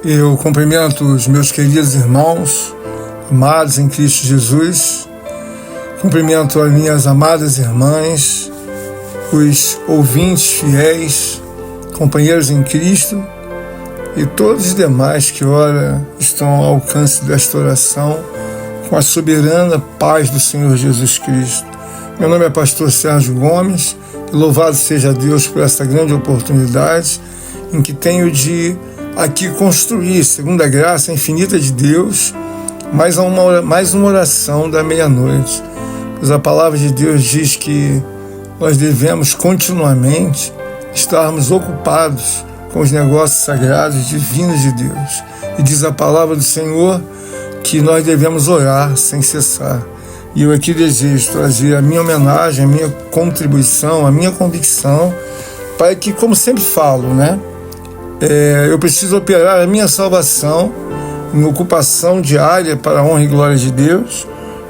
Eu cumprimento os meus queridos irmãos, amados em Cristo Jesus. Cumprimento as minhas amadas irmãs, os ouvintes fiéis, companheiros em Cristo e todos os demais que ora estão ao alcance desta oração com a soberana paz do Senhor Jesus Cristo. Meu nome é pastor Sérgio Gomes e louvado seja Deus por essa grande oportunidade em que tenho de aqui construir, segundo a graça infinita de Deus, mais uma oração da meia-noite. Pois a palavra de Deus diz que nós devemos continuamente estarmos ocupados com os negócios sagrados e divinos de Deus. E diz a palavra do Senhor que nós devemos orar sem cessar. E eu aqui desejo trazer a minha homenagem, a minha contribuição, a minha convicção, para que, como sempre falo, eu preciso operar a minha salvação em ocupação diária para a honra e glória de Deus,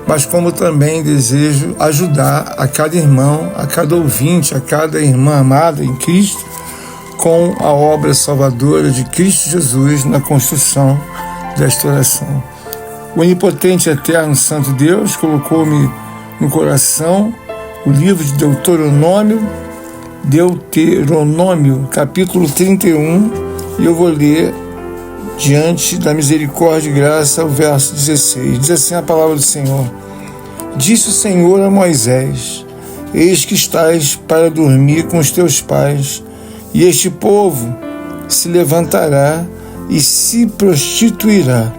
mas como também desejo ajudar a cada irmão, a cada ouvinte, a cada irmã amada em Cristo, com a obra salvadora de Cristo Jesus na construção desta oração. O onipotente, eterno, santo Deus colocou-me no coração o livro de Deuteronômio, capítulo 31, e eu vou ler diante da misericórdia e graça o verso 16. Diz assim a palavra do Senhor: Disse o Senhor a Moisés: Eis que estás para dormir com os teus pais, e este povo se levantará e se prostituirá,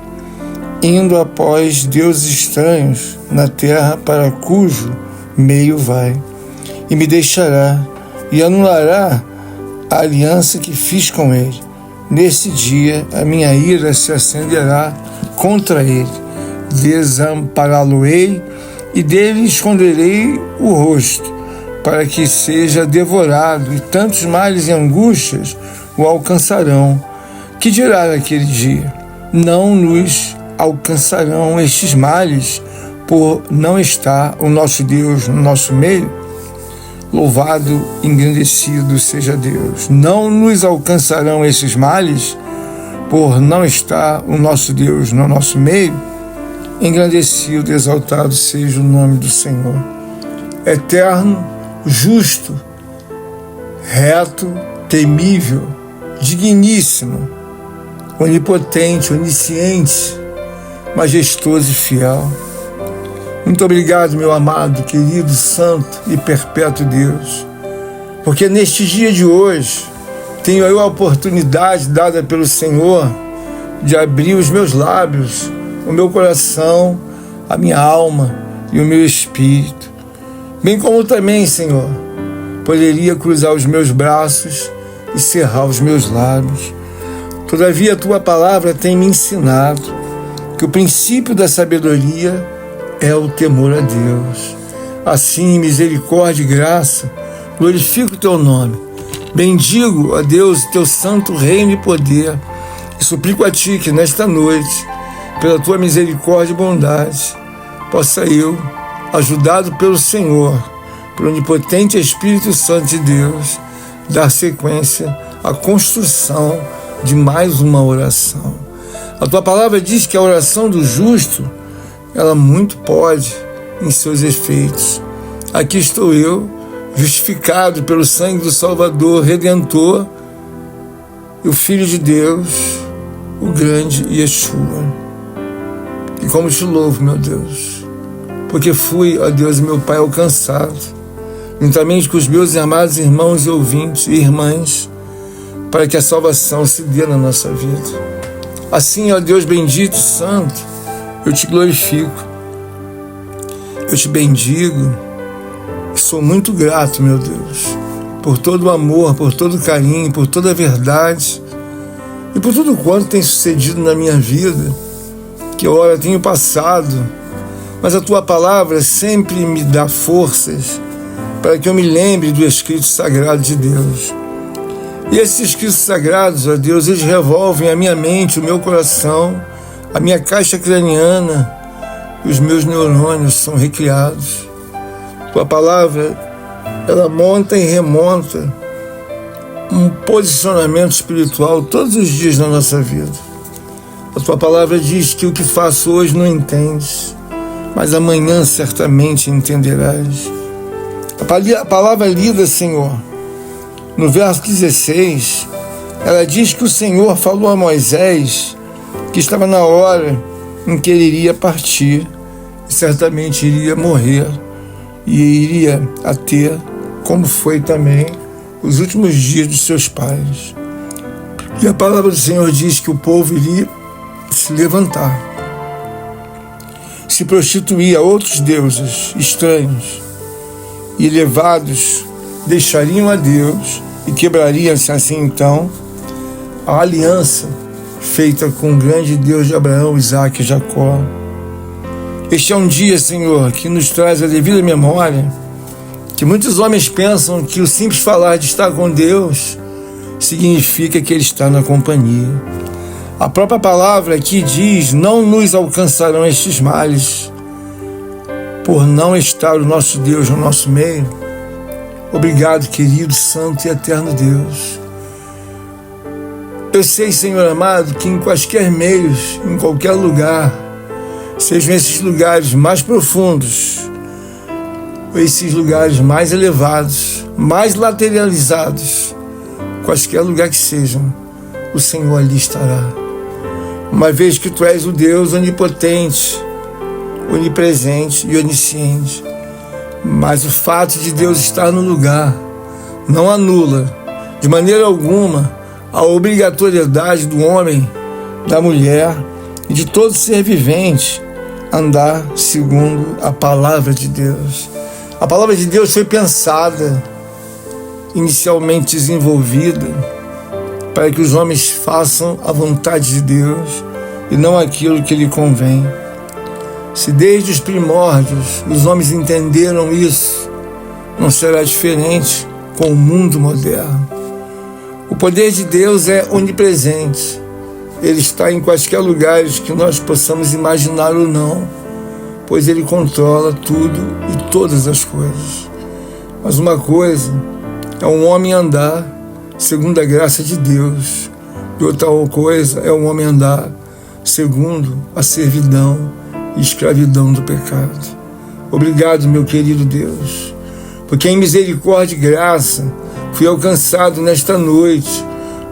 indo após deuses estranhos na terra para cujo meio vai, e me deixará e anulará a aliança que fiz com ele. Nesse dia a minha ira se acenderá contra ele, desampará-lo-ei e dele esconderei o rosto, para que seja devorado, e tantos males e angústias o alcançarão. Que dirá naquele dia? Não nos alcançarão estes males, por não estar o nosso Deus no nosso meio? Louvado e engrandecido seja Deus. Não nos alcançarão esses males, por não estar o nosso Deus no nosso meio? Engrandecido e exaltado seja o nome do Senhor. Eterno, justo, reto, temível, digníssimo, onipotente, onisciente, majestoso e fiel. Muito obrigado, meu amado, querido, santo e perpétuo Deus, porque neste dia de hoje tenho eu a oportunidade dada pelo Senhor de abrir os meus lábios, o meu coração, a minha alma e o meu espírito, bem como também, Senhor, poderia cruzar os meus braços e cerrar os meus lábios. Todavia a Tua palavra tem me ensinado que o princípio da sabedoria é o temor a Deus. Assim, misericórdia e graça, glorifico o Teu nome. Bendigo a Deus, Teu santo reino e poder, e suplico a Ti que nesta noite, pela Tua misericórdia e bondade, possa eu, ajudado pelo Senhor, pelo onipotente Espírito Santo de Deus, dar sequência à construção de mais uma oração. A Tua palavra diz que a oração do justo, ela muito pode em seus efeitos. Aqui estou eu, justificado pelo sangue do Salvador, Redentor, e o Filho de Deus, o grande Yeshua. E como te louvo, meu Deus, porque fui, ó Deus, meu Pai, alcançado, juntamente com os meus amados irmãos e ouvintes e irmãs, para que a salvação se dê na nossa vida. Assim, ó Deus bendito, santo, eu te glorifico, eu te bendigo, e sou muito grato, meu Deus, por todo o amor, por todo o carinho, por toda a verdade e por tudo quanto tem sucedido na minha vida, que ora tenho passado, mas a Tua palavra sempre me dá forças para que eu me lembre do Escrito Sagrado de Deus. E esses Escritos Sagrados, ó Deus, eles revolvem a minha mente, o meu coração, a minha caixa craniana, e os meus neurônios são recriados. Tua palavra, ela monta e remonta um posicionamento espiritual todos os dias na nossa vida. A tua palavra diz que o que faço hoje não entendes, mas amanhã certamente entenderás. A palavra lida, Senhor, no verso 16, ela diz que o Senhor falou a Moisés que estava na hora em que ele iria partir, e certamente iria morrer, e iria a ter, como foi também, os últimos dias dos seus pais. E a palavra do Senhor diz que o povo iria se levantar, se prostituir a outros deuses estranhos, e levados deixariam a Deus e quebrariam-se assim então a aliança feita com o grande Deus de Abraão, Isaque e Jacó. Este é um dia, Senhor, que nos traz a devida memória que muitos homens pensam que o simples falar de estar com Deus significa que Ele está na companhia. A própria palavra aqui diz: não nos alcançarão estes males, por não estar o nosso Deus no nosso meio. Obrigado, querido, santo e eterno Deus. Eu sei, Senhor amado, que em quaisquer meios, em qualquer lugar, sejam esses lugares mais profundos, ou esses lugares mais elevados, mais lateralizados, quaisquer lugar que sejam, o Senhor ali estará. Uma vez que Tu és o Deus onipotente, onipresente e onisciente. Mas o fato de Deus estar no lugar não anula, de maneira alguma, a obrigatoriedade do homem, da mulher e de todo ser vivente andar segundo a palavra de Deus. A palavra de Deus foi pensada, inicialmente desenvolvida, para que os homens façam a vontade de Deus e não aquilo que lhe convém. Se desde os primórdios os homens entenderam isso, não será diferente com o mundo moderno. O poder de Deus é onipresente. Ele está em quaisquer lugares que nós possamos imaginar ou não, pois Ele controla tudo e todas as coisas. Mas uma coisa é um homem andar segundo a graça de Deus, e outra coisa é um homem andar segundo a servidão e escravidão do pecado. Obrigado, meu querido Deus, porque em misericórdia e graça fui alcançado nesta noite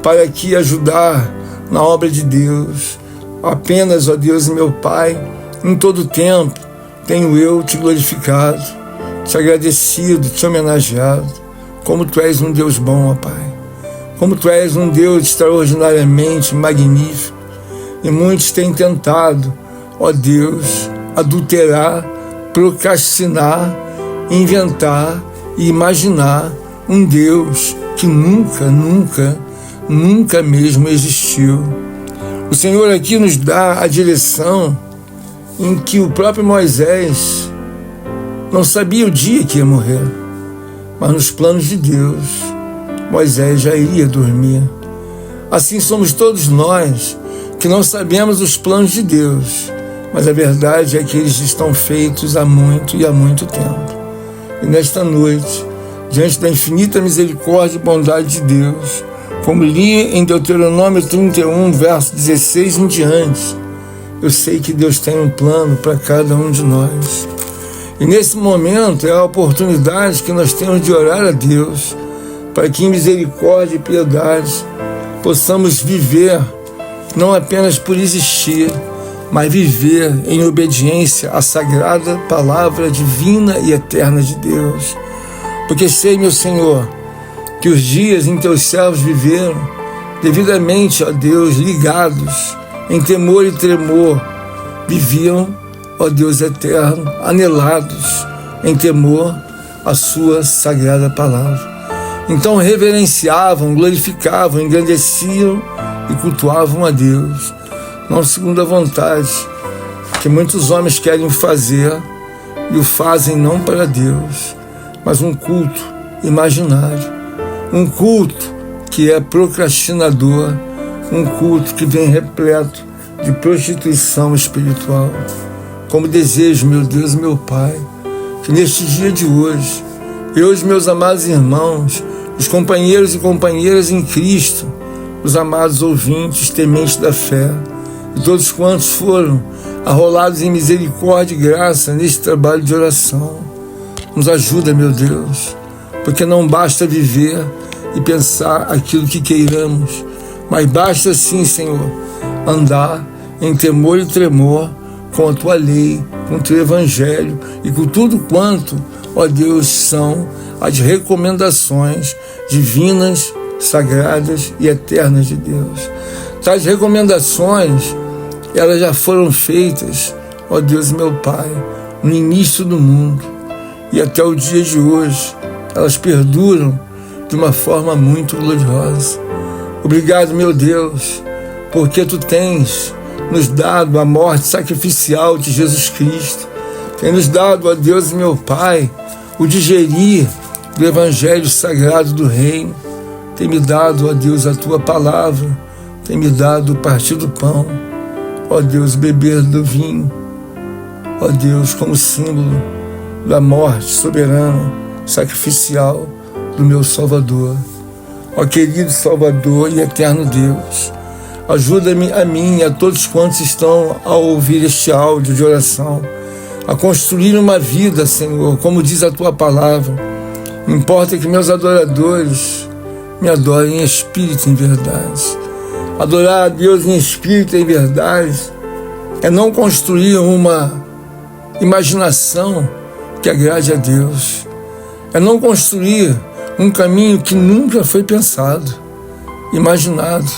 para aqui ajudar na obra de Deus. Apenas, ó Deus e meu Pai, em todo tempo tenho eu te glorificado, te agradecido, te homenageado, como Tu és um Deus bom, ó Pai, como Tu és um Deus extraordinariamente magnífico. E muitos têm tentado, ó Deus, adulterar, procrastinar, inventar e imaginar um Deus que nunca mesmo existiu. O Senhor aqui nos dá a direção em que o próprio Moisés não sabia o dia que ia morrer, mas nos planos de Deus, Moisés já iria dormir. Assim somos todos nós, que não sabemos os planos de Deus, mas a verdade é que eles estão feitos há muito e há muito tempo. E nesta noite, diante da infinita misericórdia e bondade de Deus, como li em Deuteronômio 31, verso 16 em diante, eu sei que Deus tem um plano para cada um de nós. E nesse momento é a oportunidade que nós temos de orar a Deus, para que em misericórdia e piedade possamos viver, não apenas por existir, mas viver em obediência à sagrada palavra divina e eterna de Deus. Porque sei, meu Senhor, que os dias em Teus servos viveram devidamente, ó Deus, ligados em temor e tremor, viviam, ó Deus eterno, anelados em temor à Sua sagrada palavra. Então reverenciavam, glorificavam, engrandeciam e cultuavam a Deus, não segundo a vontade que muitos homens querem fazer e o fazem não para Deus, mas um culto imaginário, um culto que é procrastinador, um culto que vem repleto de prostituição espiritual. Como desejo, meu Deus e meu Pai, que neste dia de hoje, eu e os meus amados irmãos, os companheiros e companheiras em Cristo, os amados ouvintes, tementes da fé, e todos quantos foram arrolados em misericórdia e graça neste trabalho de oração. Nos ajuda, meu Deus, porque não basta viver e pensar aquilo que queiramos, mas basta sim, Senhor, andar em temor e tremor com a Tua lei, com o Teu Evangelho e com tudo quanto, ó Deus, são as recomendações divinas, sagradas e eternas de Deus. Tais recomendações, elas já foram feitas, ó Deus meu Pai, no início do mundo, e até o dia de hoje elas perduram de uma forma muito gloriosa. Obrigado, meu Deus, porque Tu tens nos dado a morte sacrificial de Jesus Cristo, tem nos dado, ó Deus meu Pai, o digerir do Evangelho Sagrado do Reino, tem me dado, ó Deus, a Tua palavra, tem me dado o partir do pão, ó Deus, beber do vinho, ó Deus, como símbolo da morte soberana, sacrificial do meu Salvador. Ó querido Salvador e eterno Deus, ajuda-me a mim e a todos quantos estão a ouvir este áudio de oração, a construir uma vida, Senhor, como diz a Tua palavra. Importa que meus adoradores me adorem em espírito e em verdade. Adorar a Deus em espírito e em verdade é não construir uma imaginação que agrade a Deus. É não construir um caminho que nunca foi pensado, imaginado.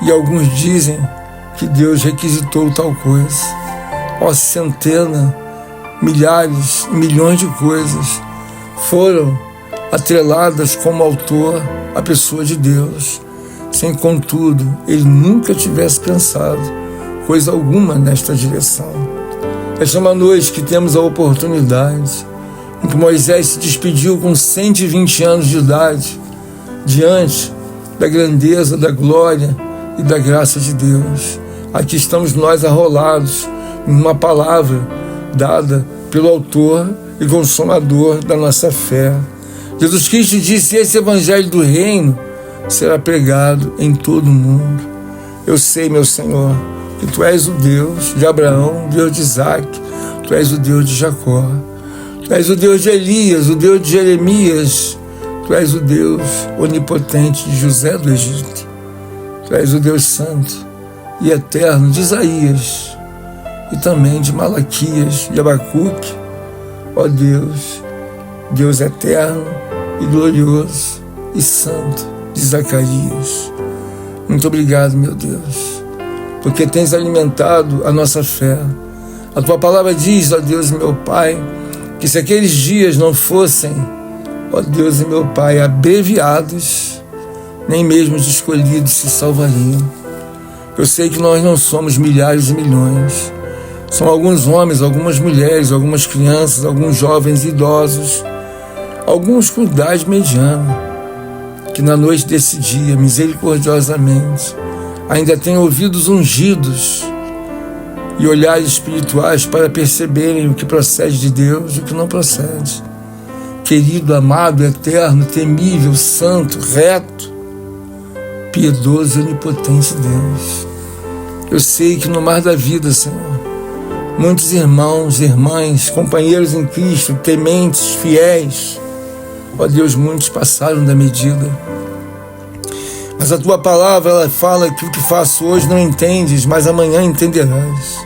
E alguns dizem que Deus requisitou tal coisa. Ó, centenas, milhares e milhões de coisas foram atreladas como autor à pessoa de Deus, sem contudo ele nunca tivesse pensado coisa alguma nesta direção. Esta é uma noite que temos a oportunidade em que Moisés se despediu com 120 anos de idade, diante da grandeza, da glória e da graça de Deus. Aqui estamos nós arrolados em uma palavra dada pelo autor e consumador da nossa fé. Jesus Cristo disse: esse Evangelho do Reino será pregado em todo o mundo. Eu sei, meu Senhor, que Tu és o Deus de Abraão, o Deus de Isaac, Tu és o Deus de Jacó, Tu és o Deus de Elias, o Deus de Jeremias, Tu és o Deus onipotente de José do Egito, Tu és o Deus santo e eterno de Isaías e também de Malaquias, de Abacuque. Ó Deus, Deus eterno e glorioso e santo de Zacarias. Muito obrigado, meu Deus, porque tens alimentado a nossa fé. A Tua palavra diz, ó Deus meu Pai, que se aqueles dias não fossem, ó Deus meu Pai, abreviados, nem mesmo os escolhidos se salvariam. Eu sei que nós não somos milhares e milhões. São alguns homens, algumas mulheres, algumas crianças, alguns jovens e idosos, alguns com idade mediana, que na noite desse dia, misericordiosamente, ainda têm ouvidos ungidos e olhares espirituais para perceberem o que procede de Deus e o que não procede. Querido, amado, eterno, temível, santo, reto, piedoso e onipotente Deus, eu sei que no mar da vida, Senhor, muitos irmãos, irmãs, companheiros em Cristo, tementes, fiéis, ó Deus, muitos passaram da medida. Mas a Tua palavra, ela fala que o que faço hoje não entendes, mas amanhã entenderás.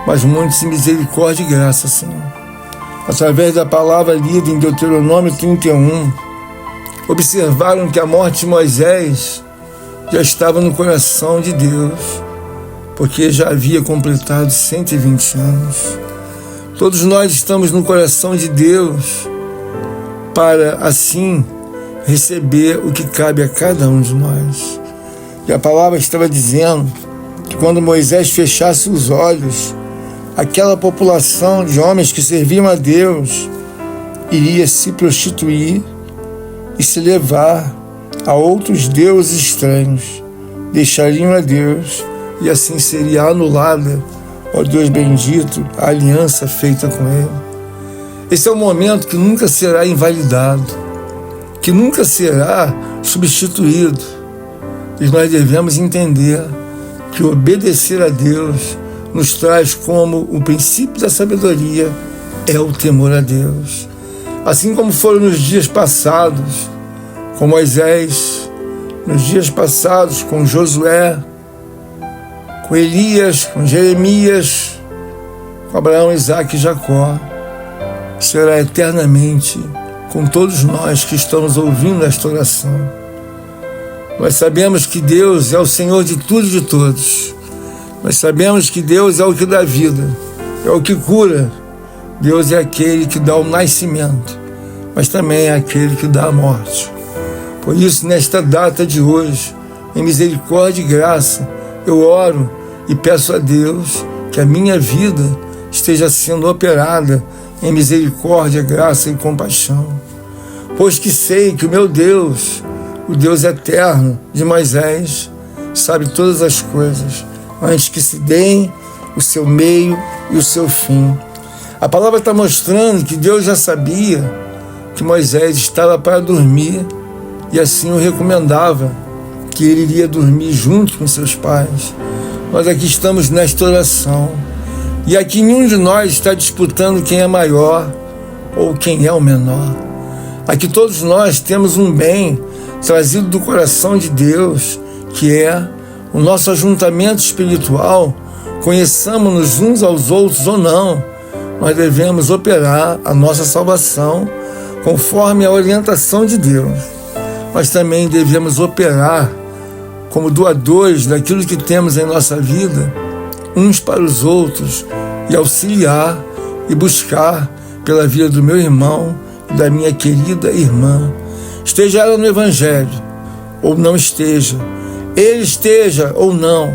Mas muitos em misericórdia e graça, Senhor, através da palavra lida em Deuteronômio 31, observaram que a morte de Moisés já estava no coração de Deus, porque já havia completado 120 anos. Todos nós estamos no coração de Deus para, assim, receber o que cabe a cada um de nós. E a palavra estava dizendo que quando Moisés fechasse os olhos, aquela população de homens que serviam a Deus iria se prostituir e se levar a outros deuses estranhos, deixariam a Deus e assim seria anulada, ó Deus bendito, a aliança feita com Ele. Esse é um momento que nunca será invalidado, que nunca será substituído. E nós devemos entender que obedecer a Deus nos traz como o princípio da sabedoria é o temor a Deus. Assim como foram nos dias passados, com Moisés, nos dias passados com Josué, com Elias, com Jeremias, com Abraão, Isaque e Jacó, será eternamente com todos nós que estamos ouvindo esta oração. Nós sabemos que Deus é o Senhor de tudo e de todos. Nós sabemos que Deus é o que dá vida, é o que cura. Deus é aquele que dá o nascimento, mas também é aquele que dá a morte. Por isso, nesta data de hoje, em misericórdia e graça, eu oro e peço a Deus que a minha vida esteja sendo operada em misericórdia, graça e compaixão. Pois que sei que o meu Deus, o Deus eterno de Moisés, sabe todas as coisas, antes que se deem o seu meio e o seu fim. A palavra está mostrando que Deus já sabia que Moisés estava para dormir e assim o recomendava, que ele iria dormir junto com seus pais. Nós aqui estamos nesta oração e aqui nenhum de nós está disputando quem é maior ou quem é o menor. Aqui todos nós temos um bem trazido do coração de Deus, que é o nosso ajuntamento espiritual. Conheçamos-nos uns aos outros ou não, nós devemos operar a nossa salvação conforme a orientação de Deus. Mas também devemos operar como doadores daquilo que temos em nossa vida, uns para os outros, e auxiliar e buscar pela vida do meu irmão e da minha querida irmã. Esteja ela no Evangelho, ou não esteja, ele esteja ou não,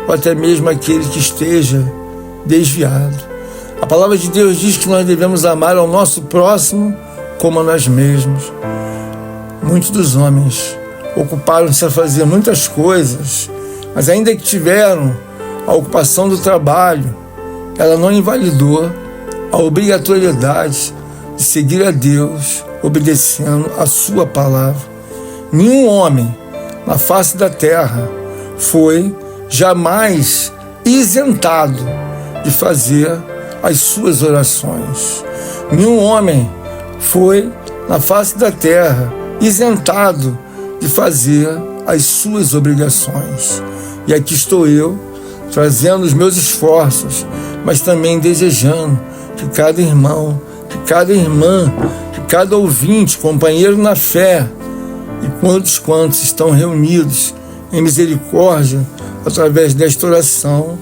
ou até mesmo aquele que esteja desviado. A palavra de Deus diz que nós devemos amar ao nosso próximo como a nós mesmos. Muitos dos homens ocuparam-se a fazer muitas coisas, mas ainda que tiveram a ocupação do trabalho, ela não invalidou a obrigatoriedade de seguir a Deus, obedecendo a sua palavra. Nenhum homem na face da terra foi jamais isentado de fazer as suas orações. Nenhum homem foi na face da terra isentado de fazer as suas obrigações. E aqui estou eu, trazendo os meus esforços, mas também desejando que cada irmão, que cada irmã, que cada ouvinte, companheiro na fé, e todos quantos estão reunidos em misericórdia através desta oração,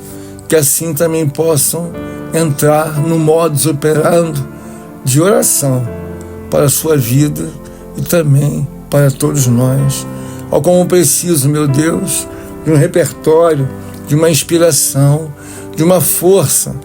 que assim também possam entrar no modus operandi de oração para a sua vida e também para todos nós. Ó, como preciso, meu Deus, de um repertório, de uma inspiração, de uma força,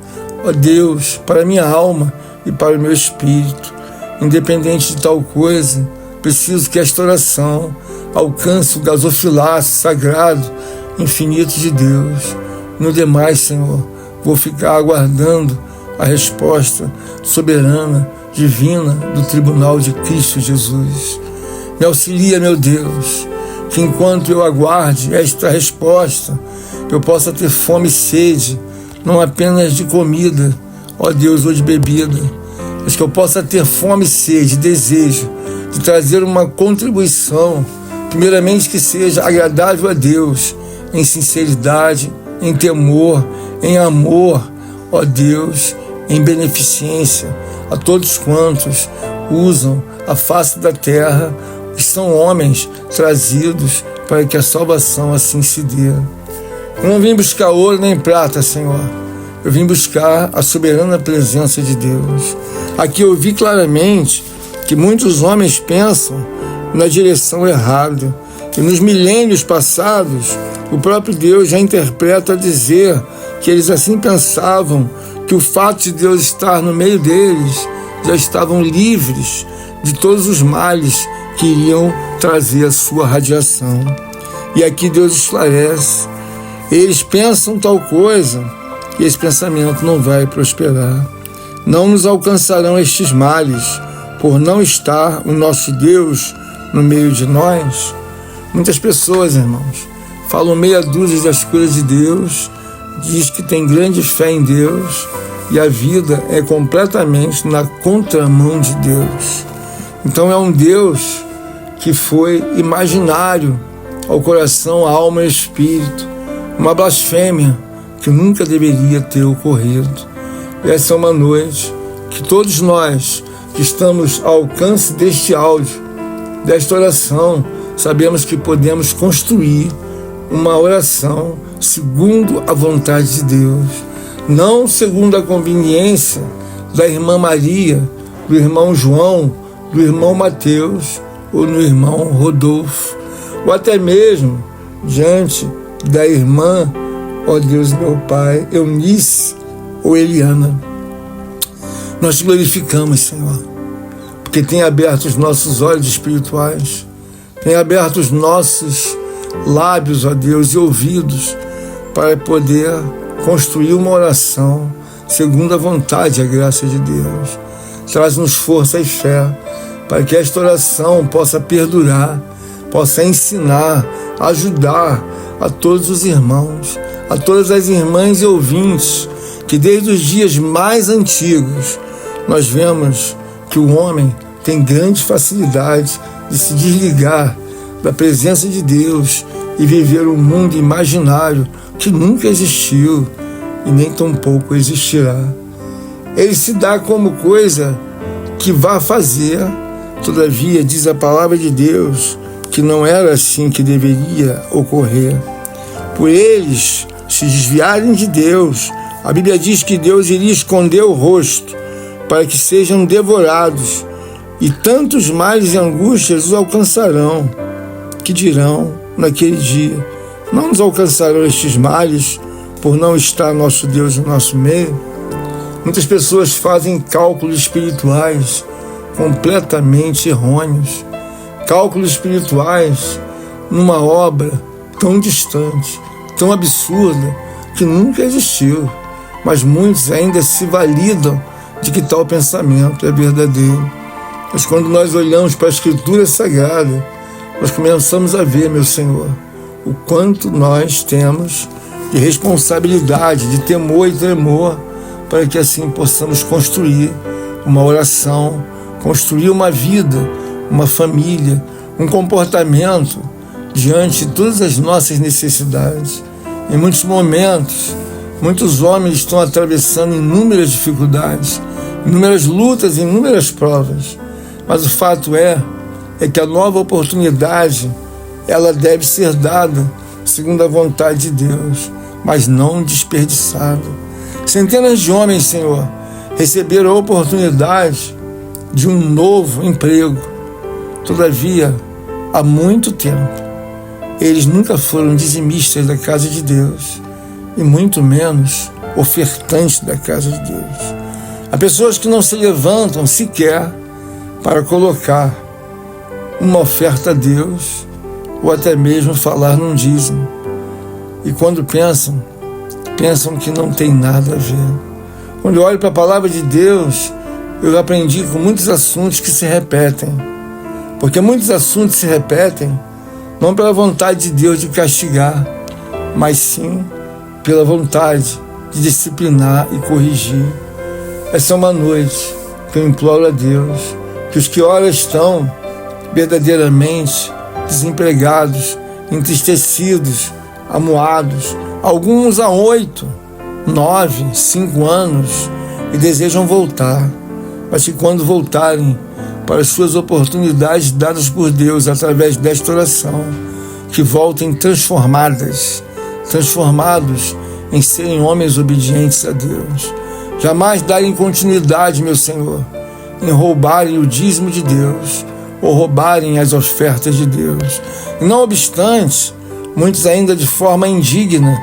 ó Deus, para a minha alma e para o meu espírito. Independente de tal coisa, preciso que esta oração alcance o gasofilaço sagrado, infinito de Deus. No demais, Senhor, vou ficar aguardando a resposta soberana, divina do tribunal de Cristo Jesus. Me auxilia, meu Deus, que enquanto eu aguarde esta resposta, eu possa ter fome e sede, não apenas de comida, ó Deus, ou de bebida, mas que eu possa ter fome e sede, desejo de trazer uma contribuição, primeiramente que seja agradável a Deus, em sinceridade, em temor, em amor, ó Deus, em beneficência a todos quantos usam a face da terra, que são homens trazidos para que a salvação assim se dê. Eu não vim buscar ouro nem prata, Senhor. Eu vim buscar a soberana presença de Deus. Aqui eu vi claramente que muitos homens pensam na direção errada. E nos milênios passados, o próprio Deus já interpreta a dizer que eles assim pensavam, que o fato de Deus estar no meio deles, já estavam livres de todos os males que iriam trazer a sua radiação. E aqui Deus esclarece, eles pensam tal coisa, e esse pensamento não vai prosperar. Não nos alcançarão estes males, por não estar o nosso Deus no meio de nós. Muitas pessoas, irmãos, falam meia dúzia das coisas de Deus, diz que tem grande fé em Deus e a vida é completamente na contramão de Deus. Então é um Deus que foi imaginário ao coração, à alma e ao espírito, uma blasfêmia que nunca deveria ter ocorrido. Essa é uma noite que todos nós que estamos ao alcance deste áudio, desta oração, sabemos que podemos construir uma oração segundo a vontade de Deus, não segundo a conveniência da irmã Maria, do irmão João, do irmão Mateus ou do irmão Rodolfo, ou até mesmo diante da irmã, ó Deus meu Pai, Eunice ou Eliana. Nós te glorificamos, Senhor, porque tem aberto os nossos olhos espirituais, tem aberto os nossos lábios, ó Deus, e ouvidos para poder construir uma oração segundo a vontade e a graça de Deus. Traz-nos força e fé para que esta oração possa perdurar, possa ensinar, ajudar a todos os irmãos, a todas as irmãs e ouvintes, que desde os dias mais antigos nós vemos que o homem tem grande facilidade de se desligar da presença de Deus e viver um mundo imaginário que nunca existiu e nem tampouco existirá. Ele se dá como coisa que vá fazer, todavia diz a palavra de Deus que não era assim que deveria ocorrer. Por eles se desviarem de Deus, a Bíblia diz que Deus iria esconder o rosto para que sejam devorados, e tantos males e angústias os alcançarão, que dirão naquele dia: não nos alcançarão estes males por não estar nosso Deus no nosso meio? Muitas pessoas fazem cálculos espirituais completamente errôneos, cálculos espirituais numa obra tão distante, tão absurda, que nunca existiu, mas muitos ainda se validam de que tal pensamento é verdadeiro. Mas quando nós olhamos para a Escritura Sagrada, nós começamos a ver, meu Senhor, o quanto nós temos de responsabilidade, de temor e tremor, para que assim possamos construir uma oração, construir uma vida, uma família, um comportamento diante de todas as nossas necessidades. Em muitos momentos, muitos homens estão atravessando inúmeras dificuldades, inúmeras lutas, inúmeras provas, mas o fato é que a nova oportunidade, ela deve ser dada segundo a vontade de Deus, mas não desperdiçada. Centenas de homens, Senhor, receberam a oportunidade de um novo emprego. Todavia, há muito tempo, eles nunca foram dizimistas da casa de Deus, e muito menos ofertantes da casa de Deus. Há pessoas que não se levantam sequer para colocar uma oferta a Deus, ou até mesmo falar num dízimo. E quando pensam que não tem nada a ver. Quando eu olho para a palavra de Deus, eu aprendi com muitos assuntos que se repetem. Porque muitos assuntos se repetem não pela vontade de Deus de castigar, mas sim pela vontade de disciplinar e corrigir. Essa é uma noite que eu imploro a Deus que os que ora estão verdadeiramente desempregados, entristecidos, amuados, alguns há 8, 9, 5 anos e desejam voltar, mas que quando voltarem para as suas oportunidades dadas por Deus através desta oração, que voltem transformados em serem homens obedientes a Deus. Jamais darem continuidade, meu Senhor, em roubarem o dízimo de Deus ou roubarem as ofertas de Deus. E não obstante, muitos ainda de forma indigna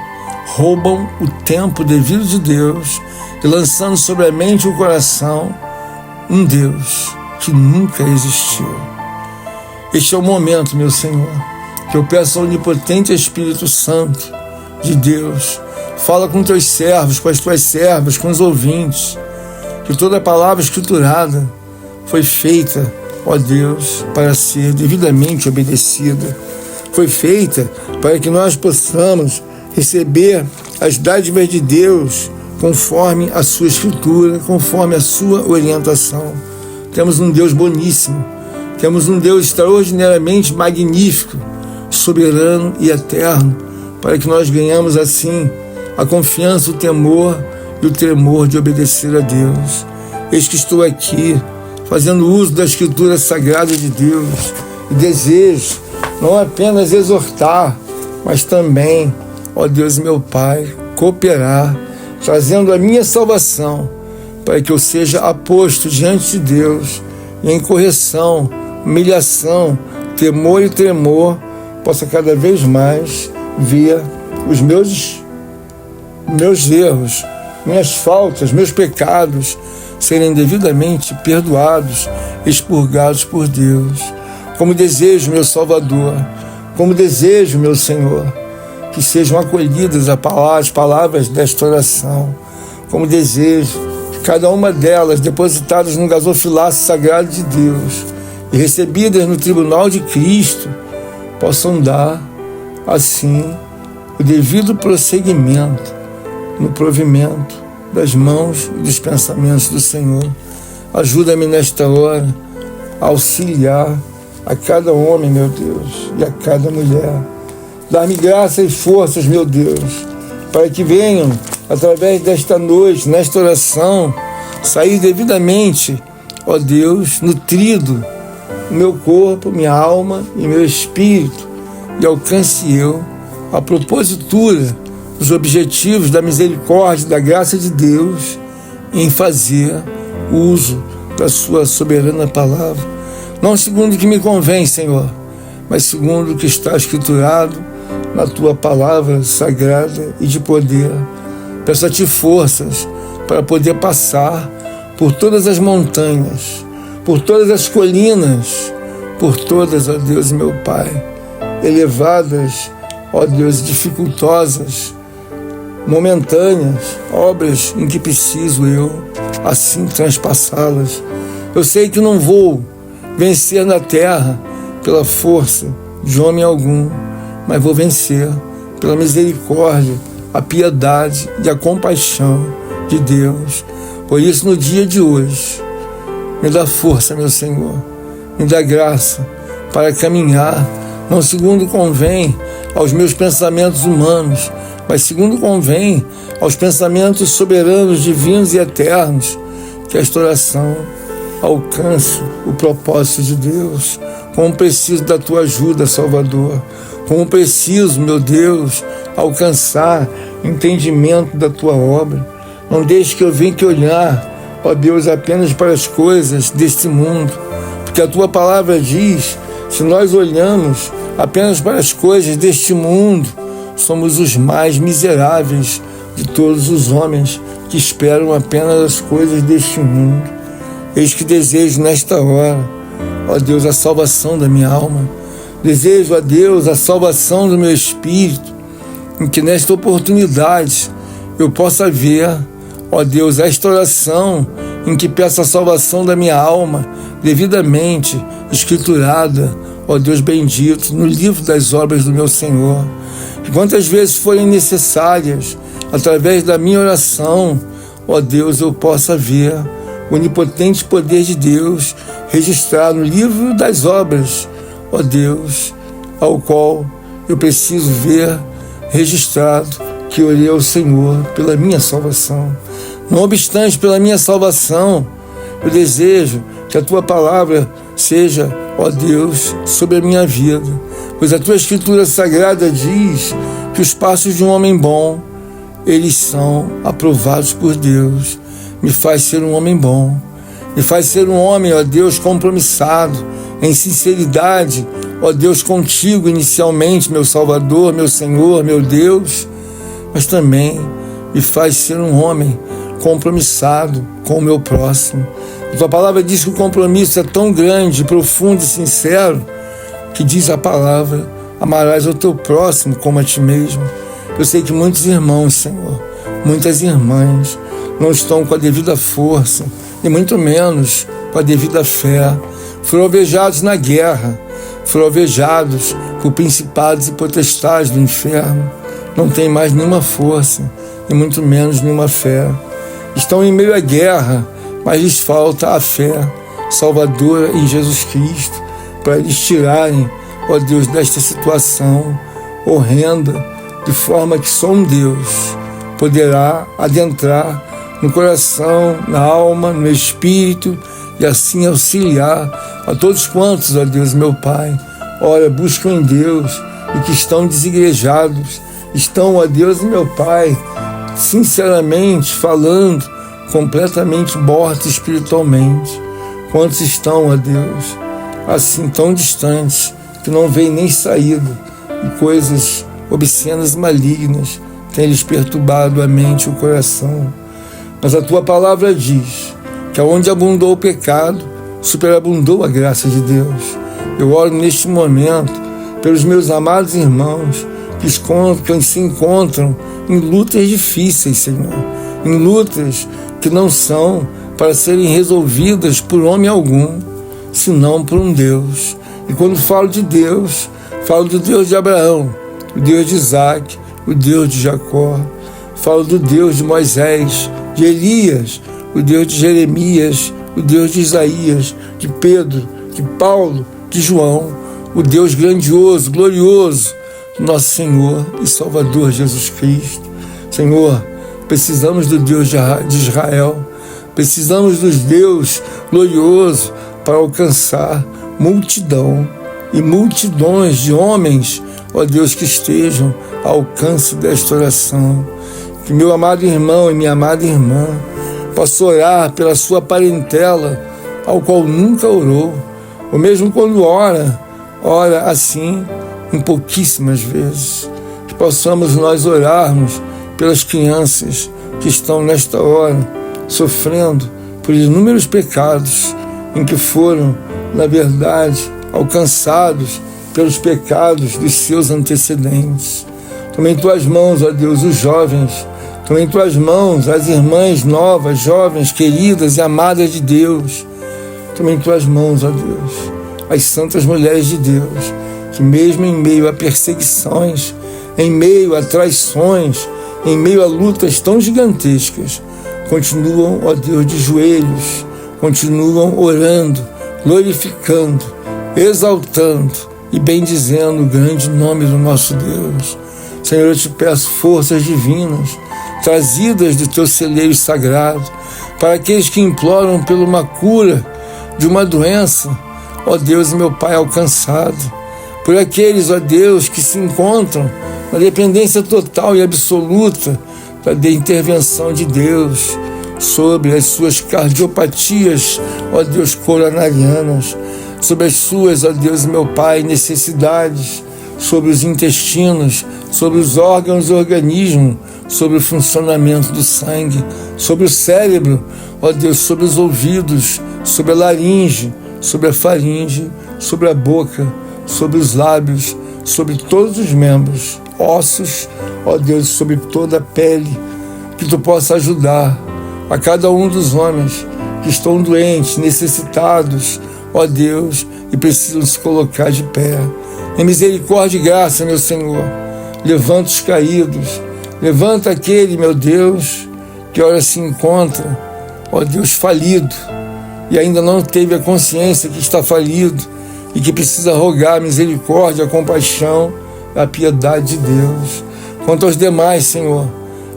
roubam o tempo devido de Deus e lançando sobre a mente e o coração um Deus que nunca existiu. Este é o momento, meu Senhor, que eu peço ao onipotente Espírito Santo de Deus, fala com teus servos, com as tuas servas, com os ouvintes, que toda a palavra escriturada foi feita, ó Deus, para ser devidamente obedecida. foi feita para que nós possamos receber as dádivas de Deus conforme a sua escritura, conforme a sua orientação. Temos um Deus boníssimo, temos um Deus extraordinariamente magnífico, soberano e eterno, para que nós ganhamos assim a confiança, o temor e o tremor de obedecer a Deus. Eis que estou aqui, fazendo uso da Escritura Sagrada de Deus, e desejo não apenas exortar, mas também, ó Deus meu Pai, cooperar, trazendo a minha salvação, para que eu seja aposto diante de Deus, e em correção, humilhação, temor e tremor, possa cada vez mais ver os meus erros, minhas faltas, meus pecados serem devidamente perdoados, expurgados por Deus. Como desejo, meu Salvador, como desejo, meu Senhor, que sejam acolhidas as palavras desta oração, como desejo que cada uma delas depositadas no gasofilaço sagrado de Deus e recebidas no tribunal de Cristo, possam dar, assim, o devido prosseguimento no provimento das mãos e dos pensamentos do Senhor. Ajuda-me nesta hora a auxiliar a cada homem, meu Deus, e a cada mulher. Dá-me graça e forças, meu Deus, para que venham, através desta noite, nesta oração, sair devidamente, ó Deus, nutrido o meu corpo, minha alma e meu espírito, e alcance eu a propositura dos objetivos da misericórdia e da graça de Deus em fazer uso da sua soberana palavra. Não segundo o que me convém, Senhor, mas segundo o que está escriturado na tua palavra sagrada e de poder. Peço a ti forças para poder passar por todas as montanhas, por todas as colinas, por todas, ó Deus meu Pai, elevadas, ó Deus, dificultosas, momentâneas, obras em que preciso eu, assim, transpassá-las. Eu sei que não vou vencer na terra pela força de homem algum, mas vou vencer pela misericórdia, a piedade e a compaixão de Deus. Por isso, no dia de hoje, me dá força, meu Senhor, me dá graça para caminhar, não segundo convém aos meus pensamentos humanos, mas segundo convém aos pensamentos soberanos, divinos e eternos, que esta oração alcance o propósito de Deus. Como preciso da tua ajuda, Salvador, como preciso, meu Deus, alcançar entendimento da tua obra. Não deixe que eu venha que olhar, ó Deus, apenas para as coisas deste mundo, porque a tua palavra diz, se nós olhamos apenas para as coisas deste mundo, somos os mais miseráveis de todos os homens que esperam apenas as coisas deste mundo. Eis que desejo nesta hora, ó Deus, a salvação da minha alma. Desejo, ó Deus, a salvação do meu espírito, em que nesta oportunidade eu possa ver, ó Deus, esta oração em que peço a salvação da minha alma, devidamente escriturada, ó Deus bendito, no livro das obras do meu Senhor. Que quantas vezes forem necessárias, através da minha oração, ó Deus, eu possa ver o onipotente poder de Deus registrado no livro das obras, ó Deus, ao qual eu preciso ver registrado que orei ao Senhor pela minha salvação. Não obstante, pela minha salvação, eu desejo que a tua palavra seja, ó Deus, sobre a minha vida, pois a tua escritura sagrada diz que os passos de um homem bom, eles são aprovados por Deus. Me faz ser um homem bom, me faz ser um homem, ó Deus, compromissado, em sinceridade, ó Deus, contigo inicialmente, meu Salvador, meu Senhor, meu Deus, mas também me faz ser um homem compromissado com o meu próximo. A tua palavra diz que o compromisso é tão grande, profundo e sincero, que diz a palavra, amarás ao teu próximo como a ti mesmo. Eu sei que muitos irmãos, Senhor, muitas irmãs, não estão com a devida força, e muito menos com a devida fé. Foram alvejados na guerra, foram alvejados por principados e potestades do inferno, não têm mais nenhuma força, e muito menos nenhuma fé. Estão em meio à guerra, mas lhes falta a fé salvadora em Jesus Cristo, para eles tirarem, ó Deus, desta situação horrenda, de forma que só um Deus poderá adentrar no coração, na alma, no espírito, e assim auxiliar a todos quantos, ó Deus, meu Pai, ora, buscam em Deus e que estão desigrejados, estão, ó Deus, meu Pai, sinceramente falando, completamente mortos espiritualmente. Quantos estão, ó Deus, assim tão distantes, que não veem nem saída, e coisas obscenas e malignas têm lhes perturbado a mente e o coração. Mas a tua palavra diz que aonde abundou o pecado, superabundou a graça de Deus. Eu oro neste momento pelos meus amados irmãos que se encontram em lutas difíceis, Senhor, em lutas que não são para serem resolvidas por homem algum, senão por um Deus. E quando falo de Deus, falo do Deus de Abraão, o Deus de Isaac, o Deus de Jacó. Falo do Deus de Moisés, de Elias, o Deus de Jeremias, o Deus de Isaías, de Pedro, de Paulo, de João, o Deus grandioso, glorioso, nosso Senhor e Salvador Jesus Cristo. Senhor, precisamos do Deus de Israel, precisamos do Deus glorioso para alcançar multidão e multidões de homens, ó Deus, que estejam ao alcance desta oração. Que meu amado irmão e minha amada irmã possa orar pela sua parentela, ao qual nunca orou, ou mesmo quando ora assim em pouquíssimas vezes. Que possamos nós orarmos pelas crianças que estão nesta hora sofrendo por inúmeros pecados, em que foram, na verdade, alcançados pelos pecados dos seus antecedentes. Toma em tuas mãos, ó Deus, os jovens. Toma em tuas mãos as irmãs novas, jovens, queridas e amadas de Deus. Toma em tuas mãos, ó Deus, as santas mulheres de Deus, que mesmo em meio a perseguições, em meio a traições, em meio a lutas tão gigantescas, continuam, ó Deus, de joelhos, continuam orando, glorificando, exaltando e bendizendo o grande nome do nosso Deus. Senhor, eu te peço forças divinas, trazidas do teu celeiro sagrado, para aqueles que imploram por uma cura de uma doença, ó Deus, meu Pai, alcançado, por aqueles, ó Deus, que se encontram na dependência total e absoluta da intervenção de Deus sobre as suas cardiopatias, ó Deus, coronarianas, sobre as suas, ó Deus, meu Pai, necessidades, sobre os intestinos, sobre os órgãos e organismos, sobre o funcionamento do sangue, sobre o cérebro, ó Deus, sobre os ouvidos, sobre a laringe, sobre a faringe, sobre a boca, sobre os lábios, sobre todos os membros, ossos, ó Deus, sobre toda a pele, que tu possa ajudar a cada um dos homens que estão doentes, necessitados, ó Deus, e precisam se colocar de pé. Em misericórdia e graça, meu Senhor, levanta os caídos, levanta aquele, meu Deus, que ora se encontra, ó Deus, falido, e ainda não teve a consciência que está falido e que precisa rogar a misericórdia, a compaixão, a piedade de Deus. Quanto aos demais, Senhor,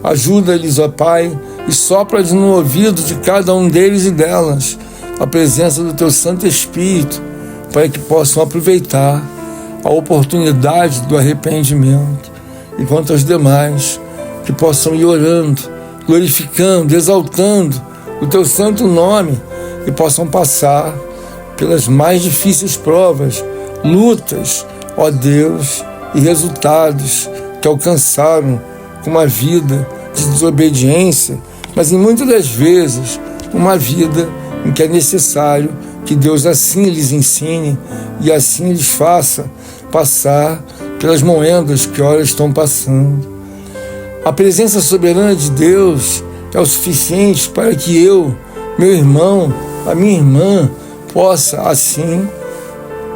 ajuda-lhes, ó Pai, e sopra-lhes no ouvido de cada um deles e delas a presença do Teu Santo Espírito, para que possam aproveitar a oportunidade do arrependimento. E quanto aos demais, que possam ir orando, glorificando, exaltando o Teu santo nome, e possam passar pelas mais difíceis provas, lutas, ó Deus, e resultados que alcançaram com uma vida de desobediência, mas em muitas das vezes uma vida em que é necessário que Deus assim lhes ensine e assim lhes faça passar pelas moendas que ora estão passando. A presença soberana de Deus é o suficiente para que eu, meu irmão, a minha irmã, possa assim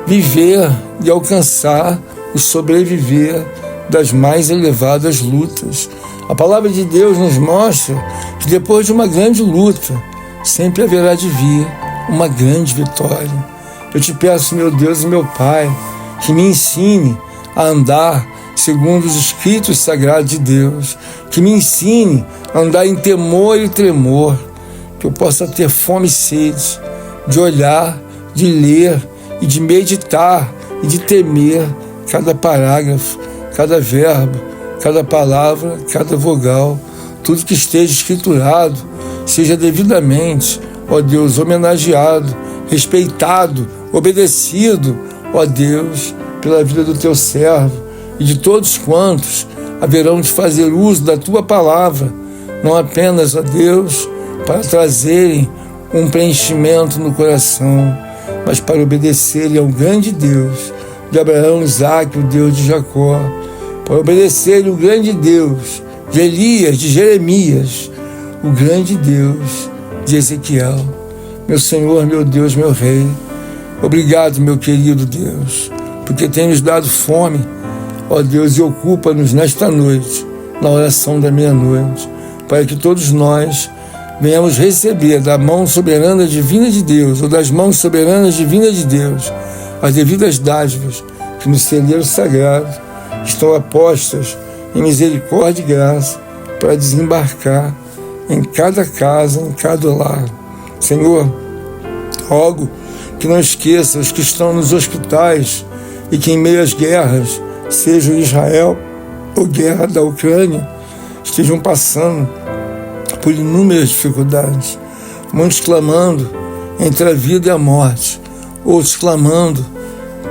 viver e alcançar e sobreviver das mais elevadas lutas. A palavra de Deus nos mostra que depois de uma grande luta, sempre haverá de vir uma grande vitória. Eu te peço, meu Deus e meu Pai, que me ensine a andar segundo os escritos sagrados de Deus, que me ensine a andar em temor e tremor, que eu possa ter fome e sede de olhar, de ler e de meditar e de temer cada parágrafo, cada verbo, cada palavra, cada vogal, tudo que esteja escriturado, seja devidamente, ó Deus, homenageado, respeitado, obedecido, ó Deus, pela vida do teu servo e de todos quantos haverão de fazer uso da tua palavra, não apenas, ó Deus, para trazerem um preenchimento no coração, mas para obedecerem ao grande Deus de Abraão, Isaque, o Deus de Jacó, para obedecerem ao grande Deus de Elias, de Jeremias, o grande Deus de Ezequiel. Meu Senhor, meu Deus, meu Rei, obrigado, meu querido Deus, porque tem nos dado fome, ó Deus, e ocupa-nos nesta noite, na oração da meia-noite, para que todos nós venhamos receber da mão soberana divina de Deus, ou das mãos soberanas divinas de Deus, as devidas dádivas que no celeiro sagrado estão apostas em misericórdia e graça para desembarcar em cada casa, em cada lar. Senhor, rogo que não esqueça os que estão nos hospitais e que em meio às guerras, seja Israel ou guerra da Ucrânia, estejam passando por inúmeras dificuldades, muitos clamando entre a vida e a morte, outros clamando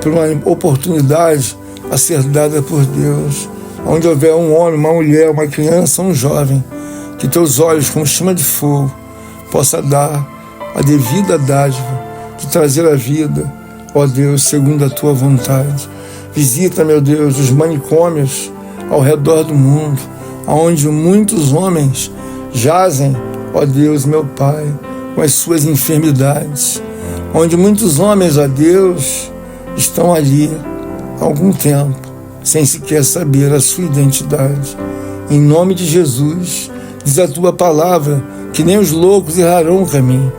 por uma oportunidade a ser dada por Deus. Onde houver um homem, uma mulher, uma criança, um jovem, que teus olhos, como chama de fogo, possa dar a devida dádiva de trazer a vida, ó Deus, segundo a tua vontade. Visita, meu Deus, os manicômios ao redor do mundo, onde muitos homens jazem, ó Deus, meu Pai, com as suas enfermidades, onde muitos homens, ó Deus, estão ali há algum tempo, sem sequer saber a sua identidade. Em nome de Jesus, diz a tua palavra que nem os loucos errarão o caminho.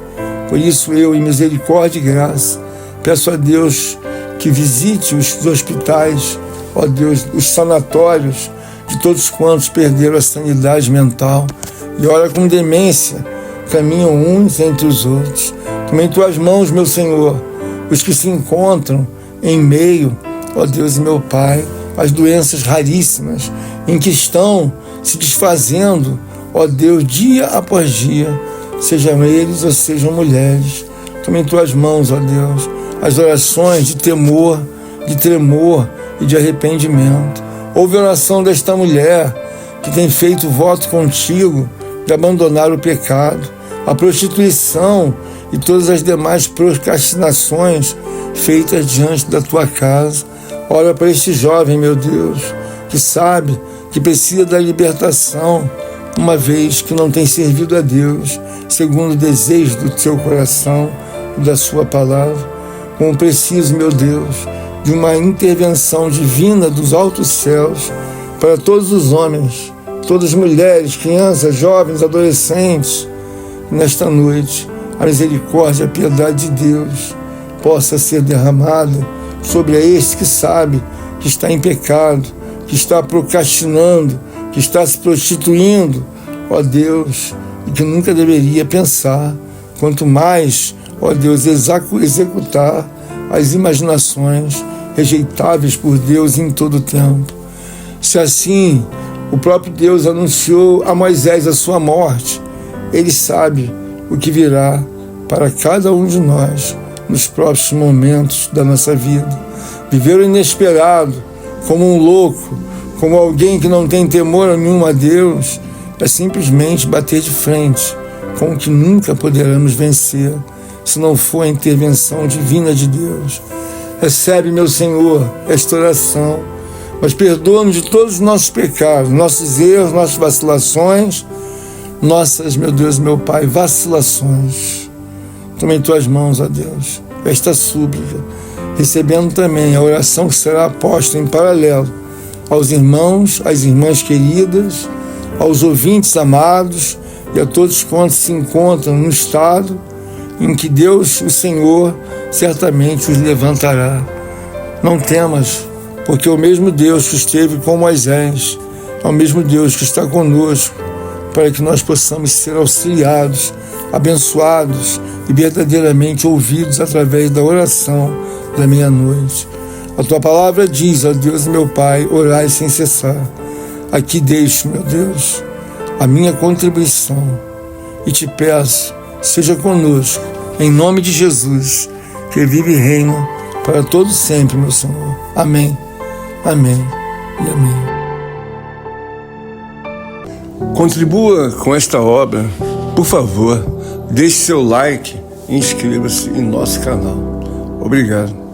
Por isso eu, em misericórdia e graça, peço a Deus que visite os hospitais, ó Deus, os sanatórios de todos quantos perderam a sanidade mental e olha com demência, caminham uns entre os outros. Toma em tuas mãos, meu Senhor, os que se encontram em meio, ó Deus e meu Pai, as doenças raríssimas em que estão se desfazendo, ó Deus, dia após dia, sejam eles ou sejam mulheres. Toma em tuas mãos, ó Deus, as orações de temor, de tremor e de arrependimento. Ouve a oração desta mulher que tem feito voto contigo de abandonar o pecado, a prostituição e todas as demais procrastinações feitas diante da tua casa. Olha para este jovem, meu Deus, que sabe que precisa da libertação, uma vez que não tem servido a Deus segundo o desejo do teu coração e da sua palavra. Como preciso, meu Deus, de uma intervenção divina dos altos céus para todos os homens, todas as mulheres, crianças, jovens, adolescentes. Nesta noite, a misericórdia e a piedade de Deus possa ser derramada sobre este que sabe que está em pecado, que está procrastinando, que está se prostituindo, ó Deus, e que nunca deveria pensar, quanto mais, ó Deus, executar as imaginações rejeitáveis por Deus em todo o tempo. Se assim o próprio Deus anunciou a Moisés a sua morte, ele sabe o que virá para cada um de nós nos próximos momentos da nossa vida. Viver o inesperado, como um louco, como alguém que não tem temor nenhum a Deus, é simplesmente bater de frente com o que nunca poderemos vencer, se não for a intervenção divina de Deus. Recebe, meu Senhor, esta oração, mas perdoa-nos de todos os nossos pecados, nossos erros, nossas vacilações, nossas, meu Deus, meu Pai, vacilações. Toma em tuas mãos, ó Deus, esta súplica, recebendo também a oração que será posta em paralelo aos irmãos, às irmãs queridas, aos ouvintes amados e a todos quantos se encontram no estado em que Deus, o Senhor, certamente os levantará. Não temas, porque o mesmo Deus que esteve com Moisés é o mesmo Deus que está conosco, para que nós possamos ser auxiliados, abençoados e verdadeiramente ouvidos através da oração da meia-noite. A tua palavra diz, ó Deus meu Pai, orai sem cessar. Aqui deixo, meu Deus, a minha contribuição e te peço, seja conosco, em nome de Jesus, que vive e reina para todos sempre, meu Senhor. Amém, amém e amém. Contribua com esta obra, por favor, deixe seu like e inscreva-se em nosso canal. Obrigado.